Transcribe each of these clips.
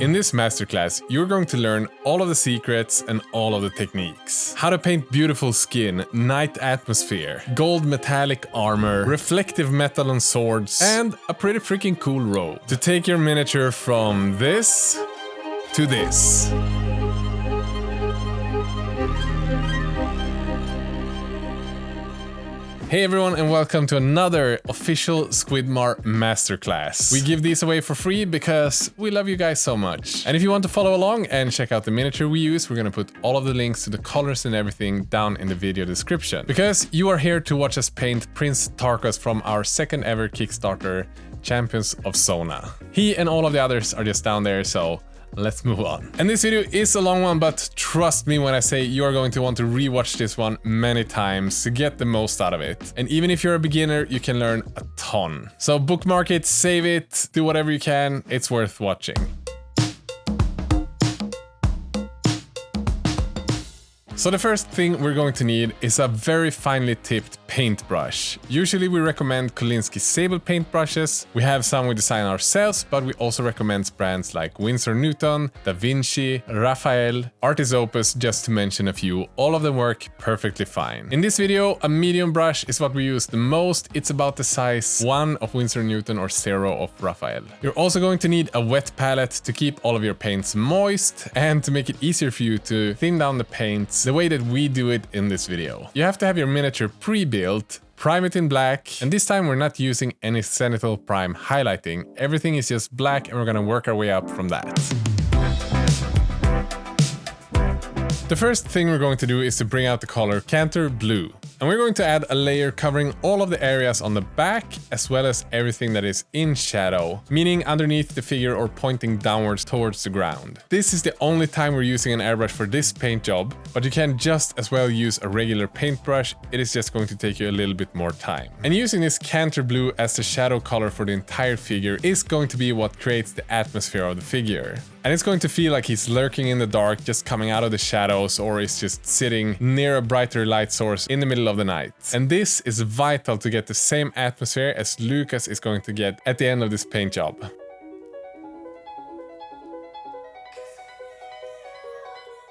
In this masterclass, you're going to learn all of the secrets and all of the techniques. How to paint beautiful skin, night atmosphere, gold metallic armor, reflective metal on swords, and a pretty freaking cool robe. To take your miniature from this to this. Hey everyone, and welcome to another official Squidmar Masterclass. We give these away for free because we love you guys so much. And if you want to follow along and check out the miniature we use, we're gonna put all of the links to the colors and everything down in the video description. Because you are here to watch us paint Prince Tarkos from our second ever Kickstarter, Champions of Sona. He and all of the others are just down there, so let's move on. And this video is a long one, but trust me when I say you are going to want to rewatch this one many times to get the most out of it. And even if you're a beginner, you can learn a ton. So bookmark it, save it, do whatever you can. It's worth watching. So the first thing we're going to need is a very finely tipped paintbrush. Usually we recommend Kolinsky Sable paintbrushes. We have some we design ourselves, but we also recommend brands like Winsor Newton, Da Vinci, Raphael, Artis Opus, just to mention a few. All of them work perfectly fine. In this video, a medium brush is what we use the most. It's about the size 1 of Winsor Newton or 0 of Raphael. You're also going to need a wet palette to keep all of your paints moist and to make it easier for you to thin down the paints the way that we do it in this video. You have to have your miniature pre-built, prime it in black, and this time we're not using any zenithal prime highlighting. Everything is just black and we're gonna work our way up from that. The first thing we're going to do is to bring out the color Kantor Blue. And we're going to add a layer covering all of the areas on the back as well as everything that is in shadow, meaning underneath the figure or pointing downwards towards the ground. This is the only time we're using an airbrush for this paint job, but you can just as well use a regular paintbrush. It is just going to take you a little bit more time. And using this Kantor Blue as the shadow color for the entire figure is going to be what creates the atmosphere of the figure. And it's going to feel like he's lurking in the dark, just coming out of the shadows, or is just sitting near a brighter light source in the middle of the night. And this is vital to get the same atmosphere as Lucas is going to get at the end of this paint job.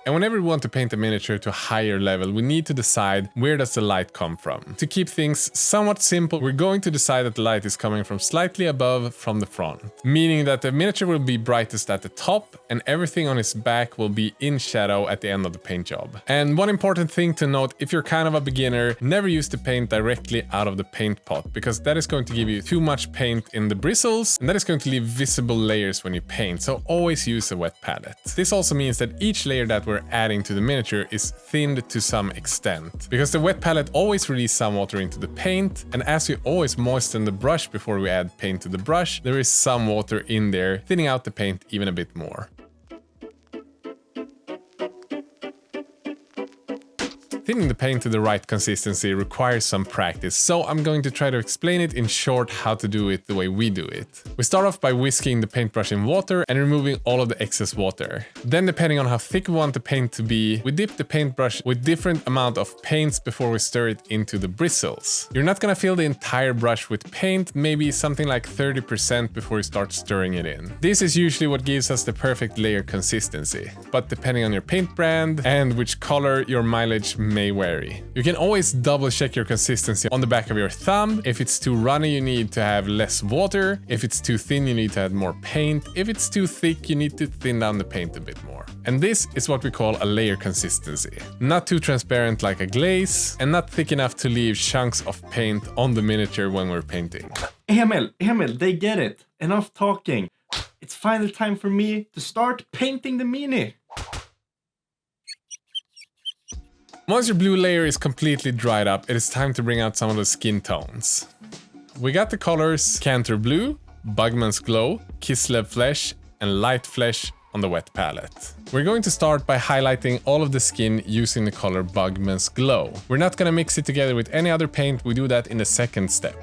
And whenever we want to paint a miniature to a higher level, we need to decide where does the light come from. To keep things somewhat simple, we're going to decide that the light is coming from slightly above from the front, meaning that the miniature will be brightest at the top and everything on his back will be in shadow at the end of the paint job. And one important thing to note, if you're kind of a beginner, never use the paint directly out of the paint pot, because that is going to give you too much paint in the bristles and that is going to leave visible layers when you paint, so always use a wet palette. This also means that each layer that we're adding to the miniature is thinned to some extent, because the wet palette always releases some water into the paint, and as we always moisten the brush before we add paint to the brush, there is some water in there, thinning out the paint even a bit more. Thinning the paint to the right consistency requires some practice, so I'm going to try to explain it in short how to do it the way we do it. We start off by whisking the paintbrush in water and removing all of the excess water. Then, depending on how thick we want the paint to be, we dip the paintbrush with different amount of paints before we stir it into the bristles. You're not gonna fill the entire brush with paint, maybe something like 30% before you start stirring it in. This is usually what gives us the perfect layer consistency, but depending on your paint brand and which color, your mileage may vary. You can always double check your consistency on the back of your thumb. If it's too runny, you need to have less water. If it's too thin, you need to add more paint. If it's too thick, you need to thin down the paint a bit more. And this is what we call a layer consistency. Not too transparent like a glaze, and not thick enough to leave chunks of paint on the miniature when we're painting. Emil, they get it. Enough talking. It's finally time for me to start painting the mini. Once your blue layer is completely dried up, it is time to bring out some of the skin tones. We got the colors Kantor Blue, Busman's Glow, Kislev Flesh, and Light Flesh on the wet palette. We're going to start by highlighting all of the skin using the color Busman's Glow. We're not gonna mix it together with any other paint, we do that in the second step.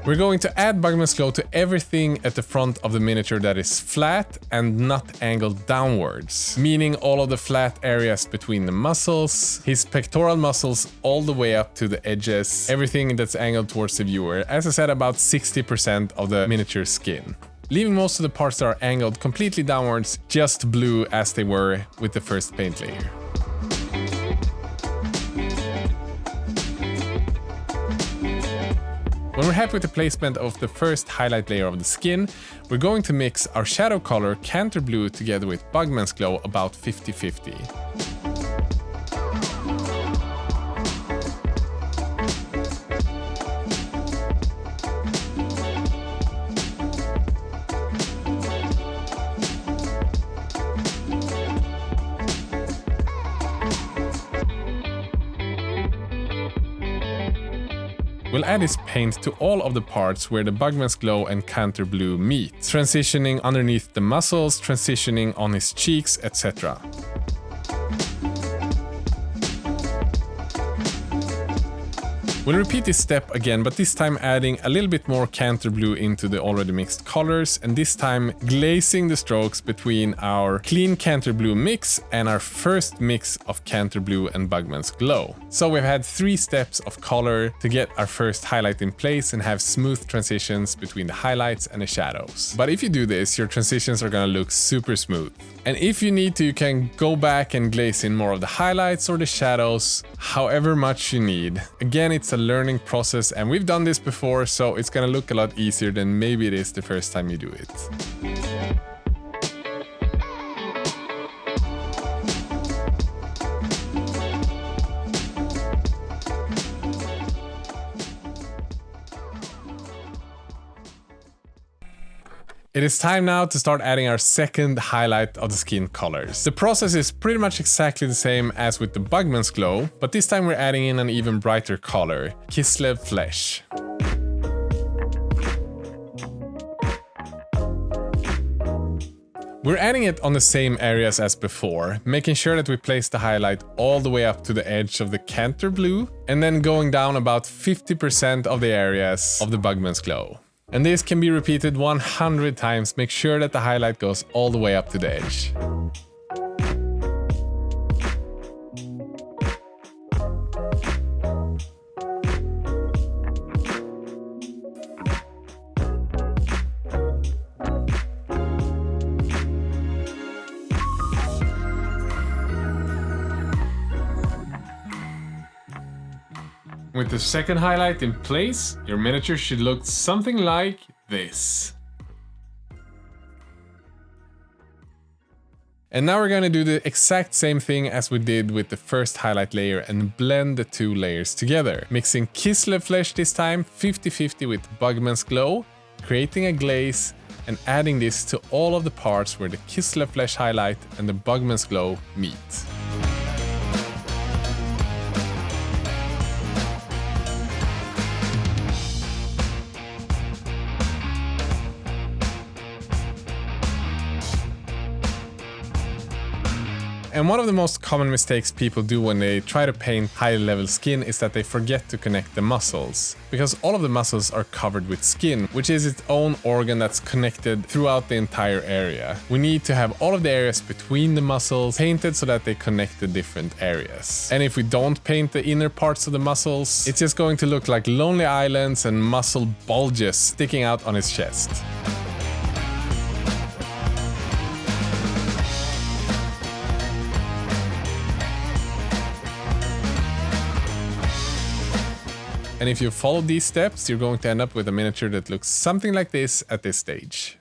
We're going to add Busman's glow to everything at the front of the miniature that is flat and not angled downwards, meaning all of the flat areas between the muscles, his pectoral muscles all the way up to the edges, everything that's angled towards the viewer, as I said, about 60% of the miniature skin. Leaving most of the parts that are angled completely downwards, just blue as they were with the first paint layer. When we're happy with the placement of the first highlight layer of the skin, we're going to mix our shadow color Kantor Blue together with Busman's glow about 50-50. We'll add this paint to all of the parts where the Busman's glow and Kantor Blue meet, transitioning underneath the muscles, transitioning on his cheeks, etc. We'll repeat this step again, but this time adding a little bit more Kantor Blue into the already mixed colors, and this time glazing the strokes between our clean Kantor Blue mix and our first mix of Kantor Blue and Busman's glow. So we've had 3 steps of color to get our first highlight in place and have smooth transitions between the highlights and the shadows. But if you do this, your transitions are gonna look super smooth. And if you need to, you can go back and glaze in more of the highlights or the shadows, however much you need. Again, it's a learning process, and we've done this before, so it's gonna look a lot easier than maybe it is the first time you do it. It is time now to start adding our second highlight of the skin colors. The process is pretty much exactly the same as with the Busman's glow, but this time we're adding in an even brighter color, Kislev flesh. We're adding it on the same areas as before, making sure that we place the highlight all the way up to the edge of the Kantor Blue, and then going down about 50% of the areas of the Busman's glow. And this can be repeated 100 times, make sure that the highlight goes all the way up to the edge. With the second highlight in place, your miniature should look something like this. And now we're gonna do the exact same thing as we did with the first highlight layer and blend the 2 layers together. Mixing Kislev flesh this time, 50-50 with Busman's glow, creating a glaze, and adding this to all of the parts where the Kislev flesh highlight and the Busman's glow meet. And one of the most common mistakes people do when they try to paint high-level skin is that they forget to connect the muscles. Because all of the muscles are covered with skin, which is its own organ that's connected throughout the entire area. We need to have all of the areas between the muscles painted so that they connect the different areas. And if we don't paint the inner parts of the muscles, it's just going to look like lonely islands and muscle bulges sticking out on his chest. And if you follow these steps, you're going to end up with a miniature that looks something like this at this stage.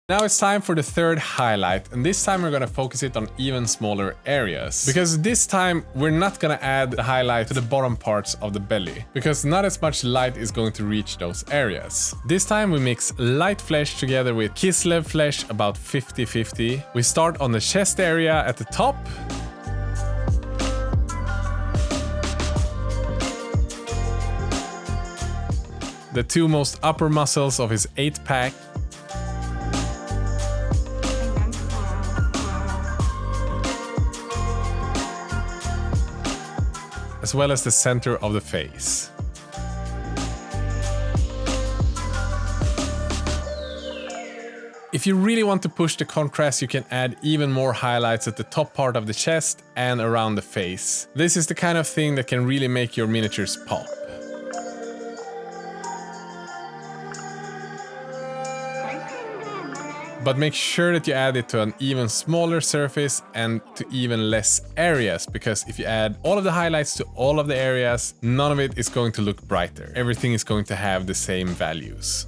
Now it's time for the third highlight, and this time we're going to focus it on even smaller areas. Because this time we're not going to add the highlight to the bottom parts of the belly, because not as much light is going to reach those areas. This time we mix light flesh together with Kislev flesh about 50-50. We start on the chest area at the top. The 2 most upper muscles of his 8-pack. As well as the center of the face. If you really want to push the contrast, you can add even more highlights at the top part of the chest and around the face. This is the kind of thing that can really make your miniatures pop. But make sure that you add it to an even smaller surface and to even less areas, because if you add all of the highlights to all of the areas, none of it is going to look brighter. Everything is going to have the same values.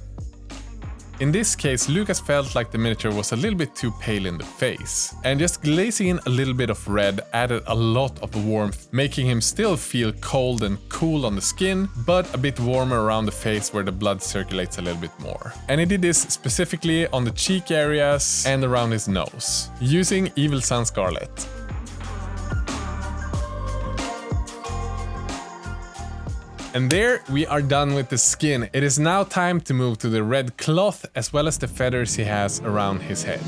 In this case, Lucas felt like the miniature was a little bit too pale in the face, and just glazing in a little bit of red added a lot of warmth, making him still feel cold and cool on the skin, but a bit warmer around the face where the blood circulates a little bit more. And he did this specifically on the cheek areas and around his nose, using Evil Sun Scarlett. And there we are done with the skin. It is now time to move to the red cloth as well as the feathers he has around his head.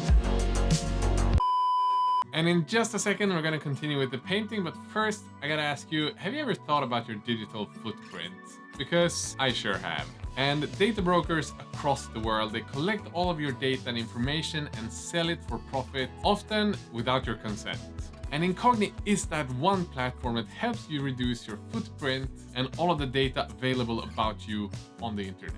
And in just a second we're gonna continue with the painting, but first I gotta ask you, have you ever thought about your digital footprint? Because I sure have. And data brokers across the world, they collect all of your data and information and sell it for profit, often without your consent. And Incogni is that one platform that helps you reduce your footprint and all of the data available about you on the internet.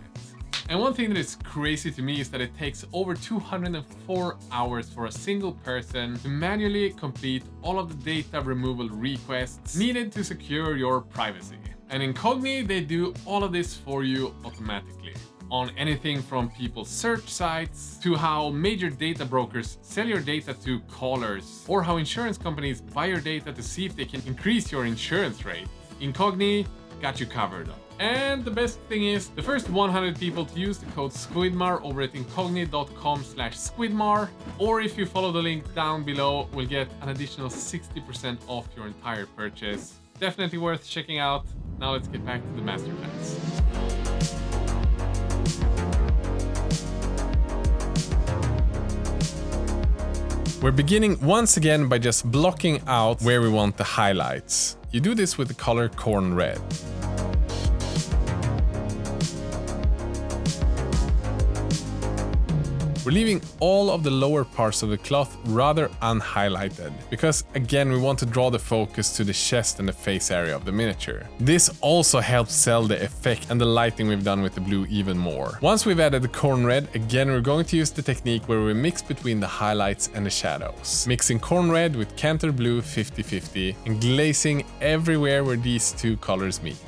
And one thing that is crazy to me is that it takes over 204 hours for a single person to manually complete all of the data removal requests needed to secure your privacy. And Incogni, they do all of this for you automatically. On anything from people's search sites to how major data brokers sell your data to callers, or how insurance companies buy your data to see if they can increase your insurance rate. Incogni got you covered. And the best thing is, the first 100 people to use the code Squidmar over at incogni.com/Squidmar, or if you follow the link down below, will get an additional 60% off your entire purchase. Definitely worth checking out. Now let's get back to the masterclass. We're beginning once again by just blocking out where we want the highlights. You do this with the color Khorne Red. We're leaving all of the lower parts of the cloth rather unhighlighted, because again we want to draw the focus to the chest and the face area of the miniature. This also helps sell the effect and the lighting we've done with the blue even more. Once we've added the Khorne Red, again we're going to use the technique where we mix between the highlights and the shadows. Mixing Khorne Red with Kantor Blue 50/50 and glazing everywhere where these two colors meet.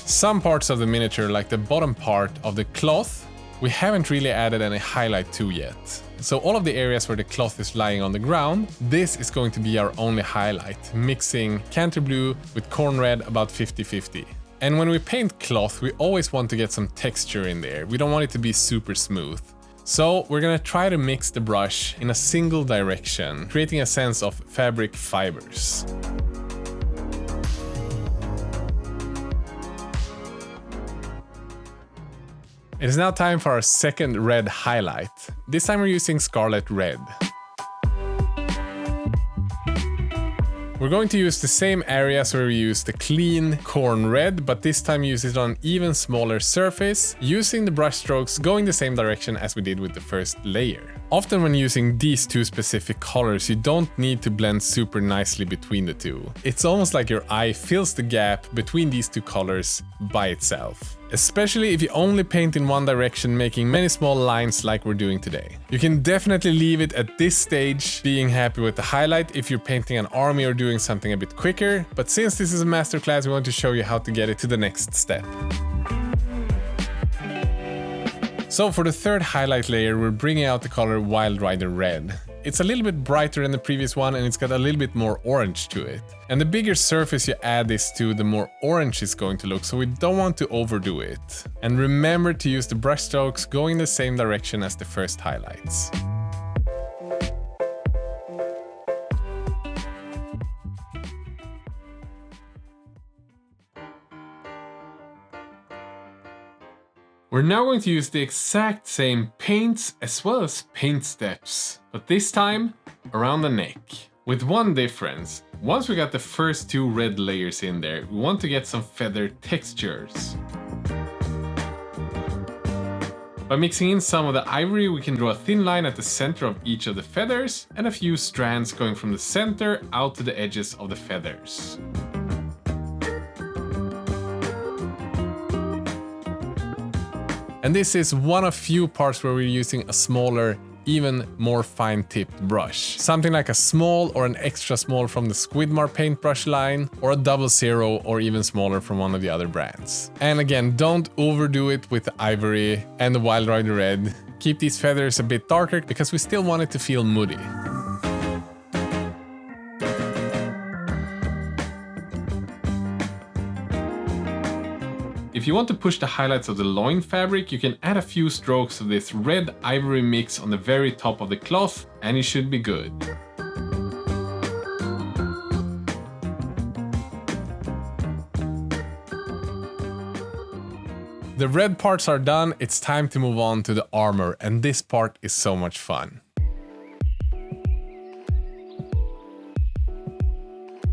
Some parts of the miniature, like the bottom part of the cloth, we haven't really added any highlight to yet. So all of the areas where the cloth is lying on the ground, this is going to be our only highlight, mixing Kantor Blue with Khorne Red about 50/50. And when we paint cloth, we always want to get some texture in there. We don't want it to be super smooth. So we're gonna try to mix the brush in a single direction, creating a sense of fabric fibers. It is now time for our second red highlight. This time we're using Scarlet Red. We're going to use the same areas where we used the clean Khorne Red, but this time use it on an even smaller surface, using the brush strokes going the same direction as we did with the first layer. Often when using these two specific colors, you don't need to blend super nicely between the two. It's almost like your eye fills the gap between these two colors by itself. Especially if you only paint in one direction, making many small lines like we're doing today. You can definitely leave it at this stage, being happy with the highlight if you're painting an army or doing something a bit quicker, but since this is a masterclass, we want to show you how to get it to the next step. So for the third highlight layer, we're bringing out the color Wild Rider Red. It's a little bit brighter than the previous one and it's got a little bit more orange to it. And the bigger surface you add this to, the more orange it's going to look, so we don't want to overdo it. And remember to use the brush strokes going the same direction as the first highlights. We're now going to use the exact same paints as well as paint steps, but this time around the neck. With one difference. Once we got the first two red layers in there, we want to get some feather textures. By mixing in some of the ivory, we can draw a thin line at the center of each of the feathers and a few strands going from the center out to the edges of the feathers. And this is one of few parts where we're using a smaller, even more fine-tipped brush. Something like a small or an extra small from the Squidmar paintbrush line, or a 00 or even smaller from one of the other brands. And again, don't overdo it with the ivory and the Wild Rider Red. Keep these feathers a bit darker because we still want it to feel moody. If you want to push the highlights of the loin fabric, you can add a few strokes of this red ivory mix on the very top of the cloth, and it should be good. The red parts are done, it's time to move on to the armor, and this part is so much fun.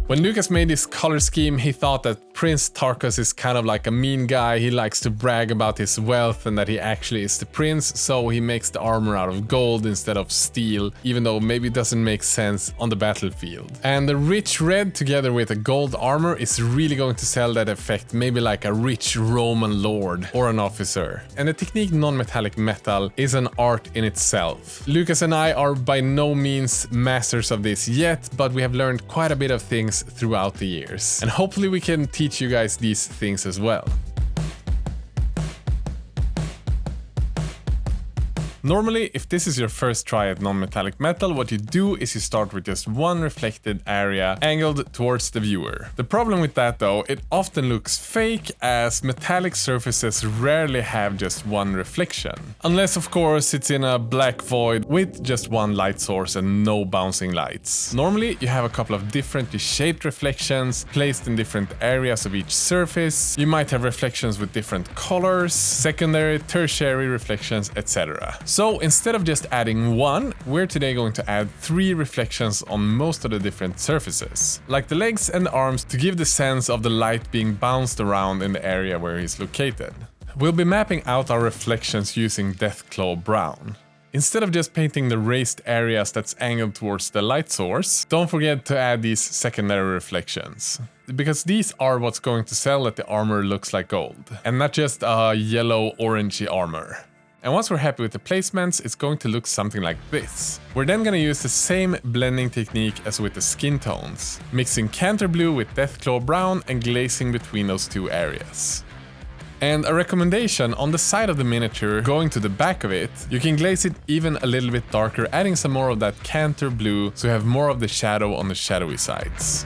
When Lucas made this color scheme, he thought that Prince Tarkus is kind of like a mean guy. He likes to brag about his wealth and that he actually is the prince, so he makes the armor out of gold instead of steel, even though maybe it doesn't make sense on the battlefield. And the rich red together with a gold armor is really going to sell that effect, maybe like a rich Roman lord or an officer. And the technique non-metallic metal is an art in itself. Lucas and I are by no means masters of this yet, but we have learned quite a bit of things throughout the years. And hopefully we can teach you guys these things as well. Normally, if this is your first try at non-metallic metal, what you do is you start with just one reflected area angled towards the viewer. The problem with that though, it often looks fake as metallic surfaces rarely have just one reflection. Unless of course it's in a black void with just one light source and no bouncing lights. Normally you have a couple of differently shaped reflections placed in different areas of each surface. You might have reflections with different colors, secondary, tertiary reflections, etc. So instead of just adding one, we're today going to add 3 reflections on most of the different surfaces, like the legs and the arms, to give the sense of the light being bounced around in the area where he's located. We'll be mapping out our reflections using Deathclaw brown. Instead of just painting the raised areas that's angled towards the light source, don't forget to add these secondary reflections, because these are what's going to sell that the armor looks like gold, and not just a yellow-orangey armor. And once we're happy with the placements, it's going to look something like this. We're then going to use the same blending technique as with the skin tones, mixing Kantor Blue with Deathclaw brown and glazing between those two areas. And a recommendation, on the side of the miniature, going to the back of it, you can glaze it even a little bit darker, adding some more of that Kantor Blue so you have more of the shadow on the shadowy sides.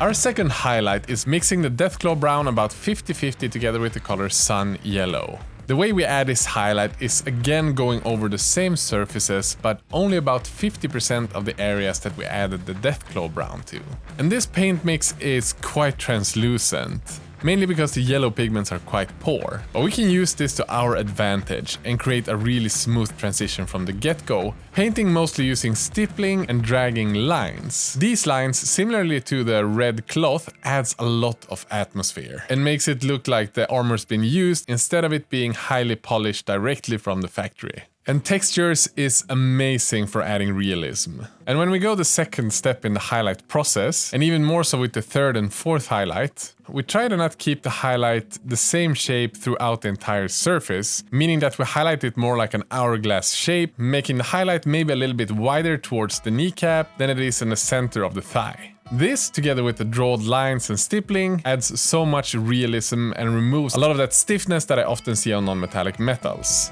Our second highlight is mixing the Deathclaw brown about 50-50 together with the color Sun Yellow. The way we add this highlight is again going over the same surfaces, but only about 50% of the areas that we added the Deathclaw brown to. And this paint mix is quite translucent, mainly because the yellow pigments are quite poor. But we can use this to our advantage and create a really smooth transition from the get-go, painting mostly using stippling and dragging lines. These lines, similarly to the red cloth, adds a lot of atmosphere and makes it look like the armor's been used instead of it being highly polished directly from the factory. And textures is amazing for adding realism. And when we go the second step in the highlight process, and even more so with the third and fourth highlight, we try to not keep the highlight the same shape throughout the entire surface, meaning that we highlight it more like an hourglass shape, making the highlight maybe a little bit wider towards the kneecap than it is in the center of the thigh. This, together with the drawn lines and stippling, adds so much realism and removes a lot of that stiffness that I often see on non-metallic metals.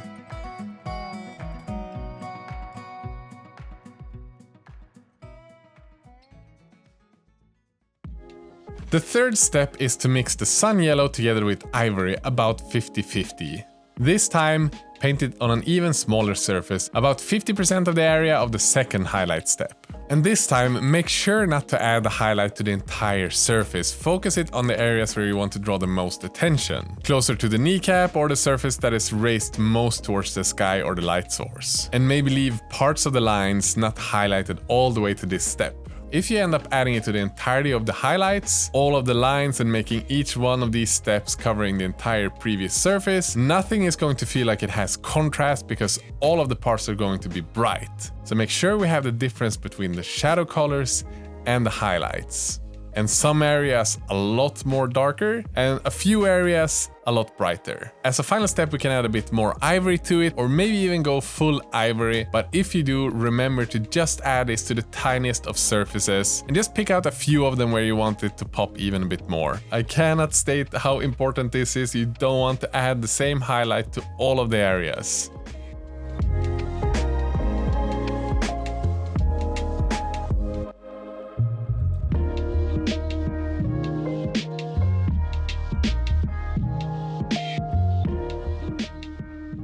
The third step is to mix the Sun Yellow together with Ivory about 50-50. This time, paint it on an even smaller surface, about 50% of the area of the second highlight step. And this time, make sure not to add the highlight to the entire surface. Focus it on the areas where you want to draw the most attention. Closer to the kneecap or the surface that is raised most towards the sky or the light source. And maybe leave parts of the lines not highlighted all the way to this step. If you end up adding it to the entirety of the highlights, all of the lines, and making each one of these steps covering the entire previous surface, nothing is going to feel like it has contrast because all of the parts are going to be bright. So make sure we have the difference between the shadow colors and the highlights. And some areas a lot more darker and a few areas a lot brighter. As a final step, we can add a bit more ivory to it or maybe even go full ivory. But if you do, remember to just add this to the tiniest of surfaces and just pick out a few of them where you want it to pop even a bit more. I cannot state how important this is. You don't want to add the same highlight to all of the areas.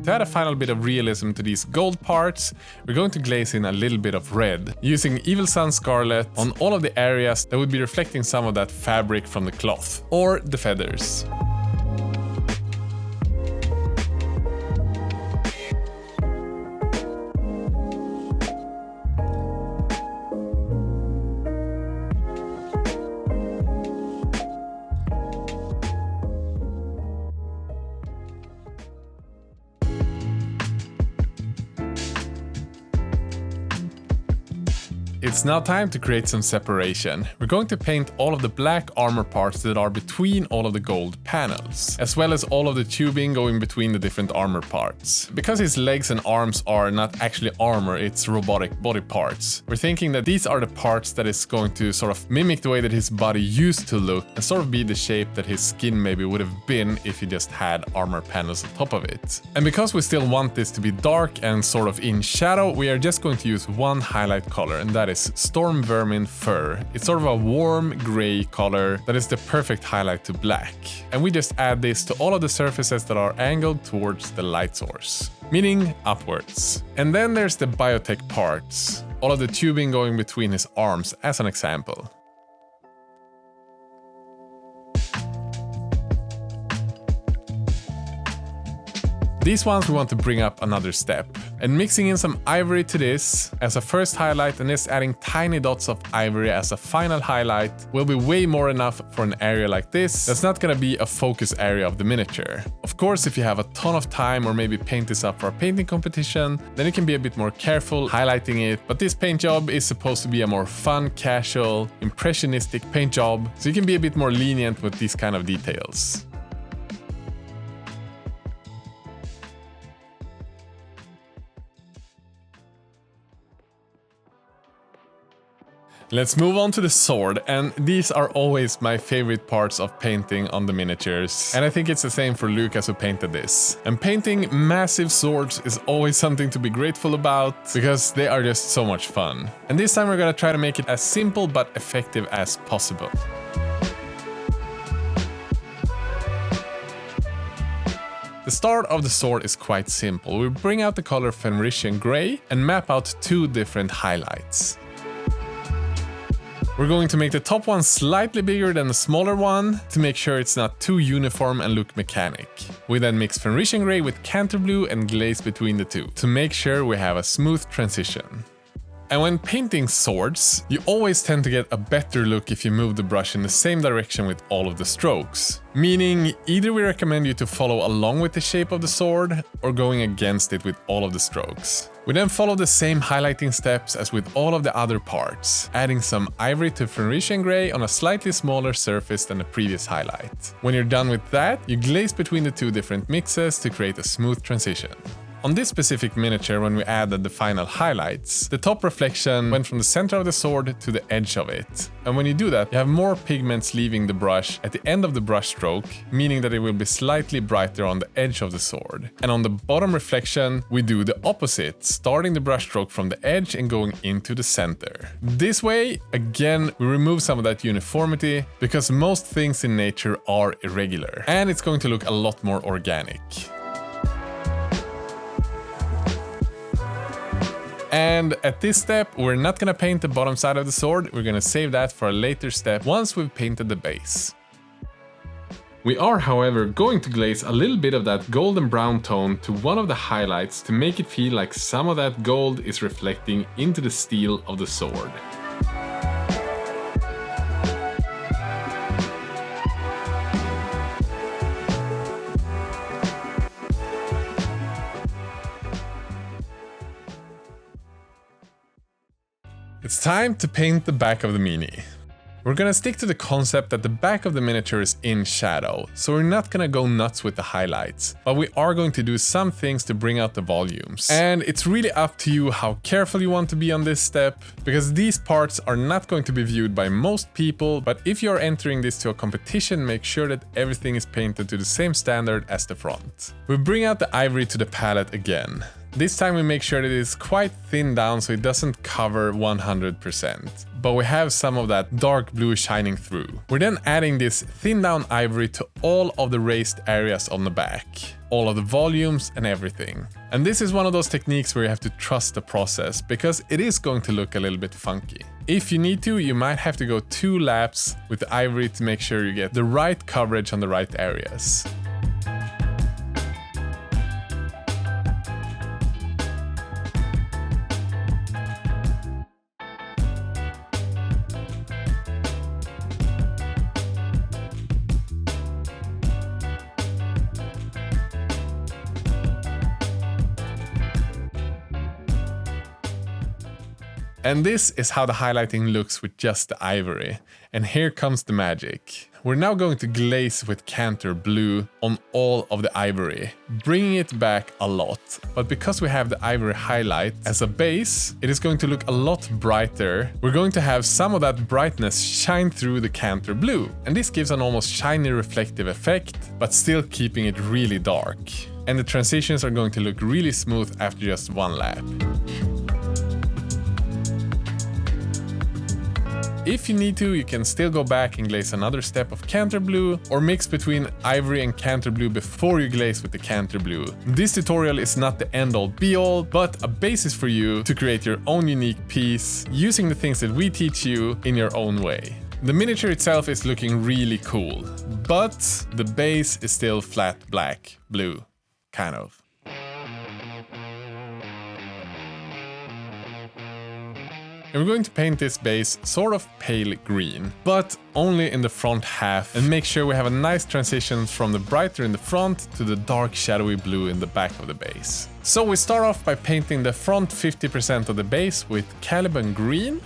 To add a final bit of realism to these gold parts, we're going to glaze in a little bit of red, using Evil Sun Scarlett on all of the areas that would be reflecting some of that fabric from the cloth, or the feathers. It's now time to create some separation. We're going to paint all of the black armor parts that are between all of the gold panels, as well as all of the tubing going between the different armor parts. Because his legs and arms are not actually armor, it's robotic body parts. We're thinking that these are the parts that is going to sort of mimic the way that his body used to look and sort of be the shape that his skin maybe would have been if he just had armor panels on top of it. And because we still want this to be dark and sort of in shadow, we are just going to use one highlight color, and that is Stormvermin fur. It's sort of a warm gray color that is the perfect highlight to black. And we just add this to all of the surfaces that are angled towards the light source, meaning upwards. And then there's the biotech parts, all of the tubing going between his arms as an example. These ones we want to bring up another step, and mixing in some ivory to this as a first highlight and just adding tiny dots of ivory as a final highlight will be way more enough for an area like this that's not gonna be a focus area of the miniature. Of course, if you have a ton of time or maybe paint this up for a painting competition, then you can be a bit more careful highlighting it, but this paint job is supposed to be a more fun, casual, impressionistic paint job, so you can be a bit more lenient with these kind of details. Let's move on to the sword, and these are always my favorite parts of painting on the miniatures. And I think it's the same for Lucas who painted this. And painting massive swords is always something to be grateful about, because they are just so much fun. And this time we're gonna try to make it as simple but effective as possible. The start of the sword is quite simple. We bring out the color Fenrisian gray and map out two different highlights. We're going to make the top one slightly bigger than the smaller one to make sure it's not too uniform and look mechanic. We then mix Fenrisian gray with Kantor Blue and glaze between the two to make sure we have a smooth transition. And when painting swords, you always tend to get a better look if you move the brush in the same direction with all of the strokes. Meaning, either we recommend you to follow along with the shape of the sword or going against it with all of the strokes. We then follow the same highlighting steps as with all of the other parts, adding some ivory to Fenrisian gray on a slightly smaller surface than the previous highlight. When you're done with that, you glaze between the two different mixes to create a smooth transition. On this specific miniature, when we added the final highlights, the top reflection went from the center of the sword to the edge of it. And when you do that, you have more pigments leaving the brush at the end of the brush stroke, meaning that it will be slightly brighter on the edge of the sword. And on the bottom reflection, we do the opposite, starting the brush stroke from the edge and going into the center. This way, again, we remove some of that uniformity, because most things in nature are irregular, and it's going to look a lot more organic. And at this step, we're not gonna paint the bottom side of the sword, we're gonna save that for a later step once we've painted the base. We are, however, going to glaze a little bit of that golden brown tone to one of the highlights to make it feel like some of that gold is reflecting into the steel of the sword. It's time to paint the back of the Mini. We're gonna stick to the concept that the back of the miniature is in shadow, so we're not gonna go nuts with the highlights, but we are going to do some things to bring out the volumes. And it's really up to you how careful you want to be on this step, because these parts are not going to be viewed by most people, but if you're entering this to a competition, make sure that everything is painted to the same standard as the front. We bring out the ivory to the palette again. This time we make sure that it is quite thinned down so it doesn't cover 100%, but we have some of that dark blue shining through. We're then adding this thinned down ivory to all of the raised areas on the back, all of the volumes and everything. And this is one of those techniques where you have to trust the process, because it is going to look a little bit funky. If you need to, you might have to go 2 laps with the ivory to make sure you get the right coverage on the right areas. And this is how the highlighting looks with just the ivory. And here comes the magic. We're now going to glaze with Kantor Blue on all of the ivory, bringing it back a lot. But because we have the ivory highlight as a base, it is going to look a lot brighter. We're going to have some of that brightness shine through the Kantor Blue. And this gives an almost shiny reflective effect, but still keeping it really dark. And the transitions are going to look really smooth after just 1 lap. If you need to, you can still go back and glaze another step of Kantor Blue, or mix between Ivory and Kantor Blue before you glaze with the Kantor Blue. This tutorial is not the end-all be-all, but a basis for you to create your own unique piece, using the things that we teach you in your own way. The miniature itself is looking really cool, but the base is still flat black, blue, kind of. And we're going to paint this base sort of pale green, but only in the front half, and make sure we have a nice transition from the brighter in the front to the dark shadowy blue in the back of the base. So we start off by painting the front 50% of the base with Caliban green.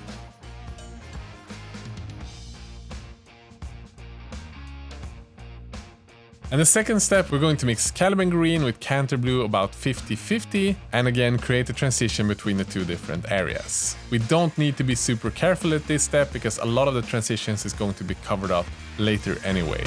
And the second step, we're going to mix Caliban green with Kantor Blue about 50-50, and again create a transition between the 2 different areas. We don't need to be super careful at this step, because a lot of the transitions is going to be covered up later anyway.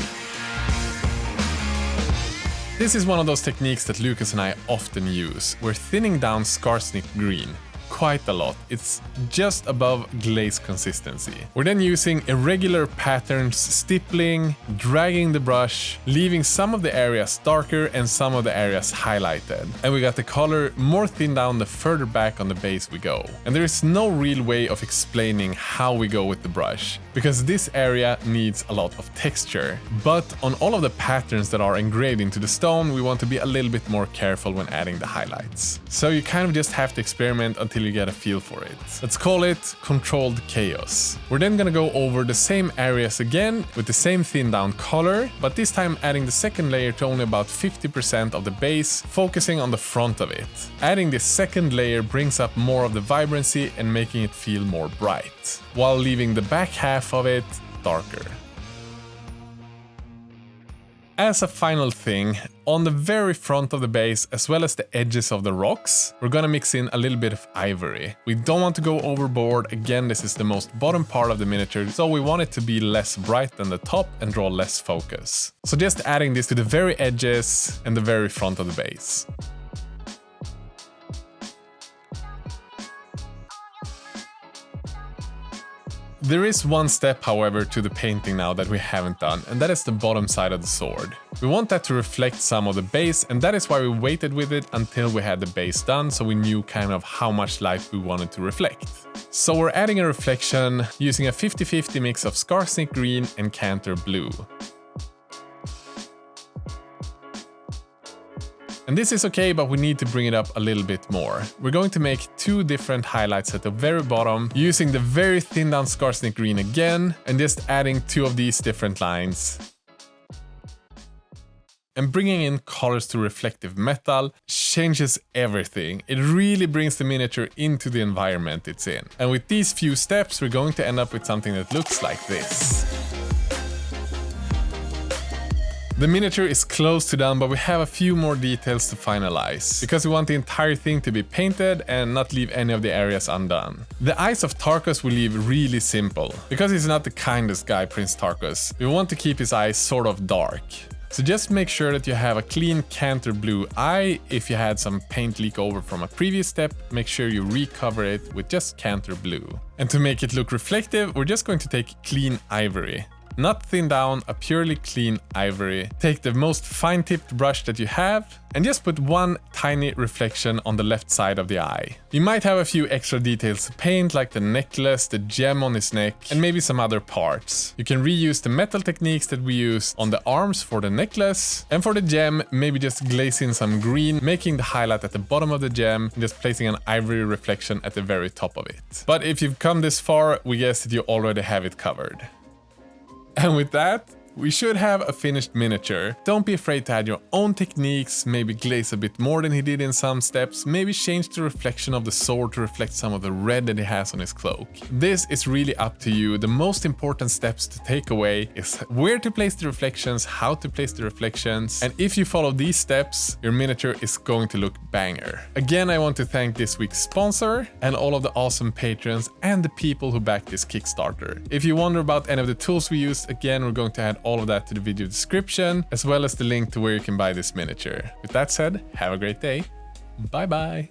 This is one of those techniques that Lucas and I often use. We're thinning down Skarsnik green quite a lot. It's just above glaze consistency. We're then using irregular patterns, stippling, dragging the brush, leaving some of the areas darker and some of the areas highlighted. And we got the color more thinned down the further back on the base we go. And there is no real way of explaining how we go with the brush, because this area needs a lot of texture. But on all of the patterns that are engraved into the stone, we want to be a little bit more careful when adding the highlights. So you kind of just have to experiment until you get a feel for it. Let's call it controlled chaos. We're then gonna go over the same areas again with the same thin down color, but this time adding the second layer to only about 50% of the base, focusing on the front of it. Adding this second layer brings up more of the vibrancy and making it feel more bright, while leaving the back half of it darker. As a final thing, on the very front of the base, as well as the edges of the rocks, we're gonna mix in a little bit of ivory. We don't want to go overboard. Again, this is the most bottom part of the miniature, so we want it to be less bright than the top and draw less focus. So just adding this to the very edges and the very front of the base. There is one step, however, to the painting now that we haven't done, and that is the bottom side of the sword. We want that to reflect some of the base, and that is why we waited with it until we had the base done, so we knew kind of how much light we wanted to reflect. So we're adding a reflection using a 50-50 mix of Skarsnik green and Kantor Blue. And this is okay, but we need to bring it up a little bit more. We're going to make two different highlights at the very bottom, using the very thin down Skarsnik green again, and just adding two of these different lines. And bringing in colors to reflective metal changes everything. It really brings the miniature into the environment it's in. And with these few steps, we're going to end up with something that looks like this. The miniature is close to done, but we have a few more details to finalize, because we want the entire thing to be painted and not leave any of the areas undone. The eyes of Tarkus we leave really simple, because he's not the kindest guy, Prince Tarkus. We want to keep his eyes sort of dark. So just make sure that you have a clean Kantor Blue eye. If you had some paint leak over from a previous step, make sure you recover it with just Kantor Blue. And to make it look reflective, we're just going to take clean Ivory. Not thin down, a purely clean Ivory. Take the most fine-tipped brush that you have and just put one tiny reflection on the left side of the eye. You might have a few extra details to paint, like the necklace, the gem on his neck, and maybe some other parts. You can reuse the metal techniques that we used on the arms for the necklace, and for the gem, maybe just glaze in some green, making the highlight at the bottom of the gem, and just placing an ivory reflection at the very top of it. But if you've come this far, we guess that you already have it covered. And with that, we should have a finished miniature. Don't be afraid to add your own techniques, maybe glaze a bit more than he did in some steps, maybe change the reflection of the sword to reflect some of the red that he has on his cloak. This is really up to you. The most important steps to take away is where to place the reflections, how to place the reflections, and if you follow these steps, your miniature is going to look banger. Again, I want to thank this week's sponsor and all of the awesome patrons and the people who back this Kickstarter. If you wonder about any of the tools we used, again, we're going to add all of that to the video description, as well as the link to where you can buy this miniature. With that said, have a great day. Bye bye.